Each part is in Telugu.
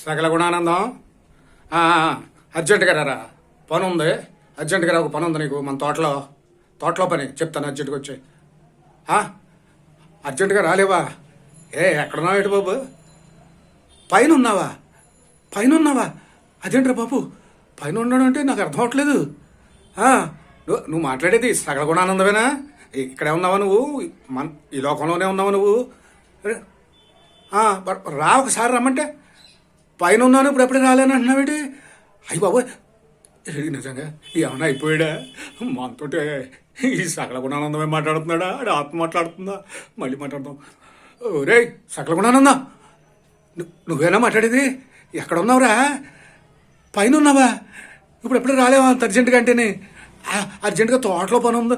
సకల గుణానందం. ఆ, అర్జెంటుగా రారా, పని ఉంది. అర్జెంటుగా రా, ఒక పని ఉంది నీకు మన తోటలో పని చెప్తాను. అర్జెంటుగా వచ్చాయి. అర్జెంటుగా రాలేవా? ఎక్కడున్నావు ఏంటి బాబు? పైన ఉన్నావా? అదేంట్రా బాబు, పైన ఉన్నాడు అంటే నాకు అర్థం అవట్లేదు. నువ్వు మాట్లాడేది సకల గుణానందమేనా? ఇక్కడే ఉన్నావా నువ్వు? ఈ లోకంలోనే ఉన్నావా నువ్వు? రా, ఒకసారి రమ్మంటే పైన ఉన్నాను, ఇప్పుడు ఎప్పుడే రాలేని అంటున్నావేటి? అయ్యి బాబోయ్, నిజంగా ఏమన్నా అయిపోయాడా? మనతోటే ఈ సకల గుణానందమే మాట్లాడుతున్నాడా? అది ఆత్మ మాట్లాడుతుందా? మళ్ళీ మాట్లాడదాం. రే సకల గుణానందా, నువ్వేనా మాట్లాడేది? ఎక్కడ ఉన్నావురా? పైన ఉన్నావా? ఇప్పుడు ఎప్పుడే రాలేవా అంత అర్జెంటుగా? అంటేనే అర్జెంటుగా తోటలో పని ఉంది.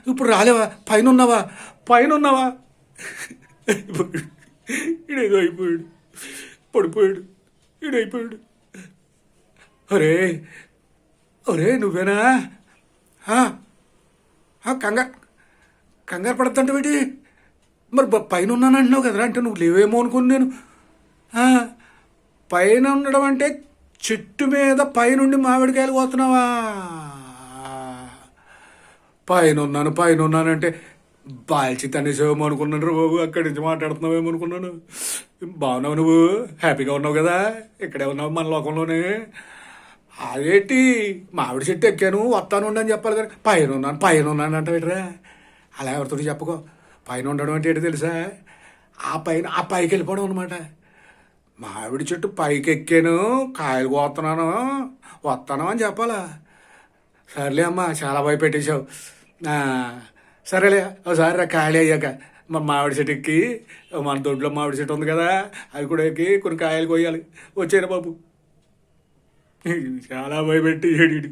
ఇప్పుడు రాలేవా? పైన ఉన్నావా? ఇడేదో అయిపోయాడు, పడిపోయాడు, ఈడైపోయాడు. ఒరే నువ్వేనా? కంగారు పడద్దంట వీటి. మరి పైన ఉన్నానంటున్నావు కదరా, అంటే నువ్వు లేవేమో అనుకుని నేను. పైన ఉండడం అంటే చెట్టు మీద పైనుండి మామిడికాయలు పోతున్నావా? పైన ఉన్నానంటే బాల్చి తనేసేవేమో అనుకున్నాను రా బాబు. అక్కడి నుంచి మాట్లాడుతున్నావేమో అనుకున్నాను. బాగున్నావు నువ్వు? హ్యాపీగా ఉన్నావు కదా? ఇక్కడే ఉన్నావు మన లోకంలోనే. అదేంటి, మామిడి చెట్టు ఎక్కాను వస్తాను ఉండని చెప్పాలి కానీ పైన ఉన్నాను అంటే ఏంట్రా? అలా ఎవరితో చెప్పుకో. పైన ఉండడం అంటే ఏంటి తెలుసా? ఆ పైకి వెళ్ళిపోవడం అనమాట. మామిడి చెట్టు పైకి ఎక్కాను, కాయలు వస్తాను అని చెప్పాలా? సర్లే అమ్మా, చాలా భయపెట్టేశావు. సరేలే, ఒకసారి ఖాళీ అయ్యాక మన మామిడి చెట్టు ఎక్కి, మన దొడ్లో మామిడి చెట్టు ఉంది కదా, అవి కూడా ఎక్కి కొన్ని కాయలు కొయ్యాలి. వచ్చారు బాబు. చాలా భయపెట్టి ఏడు.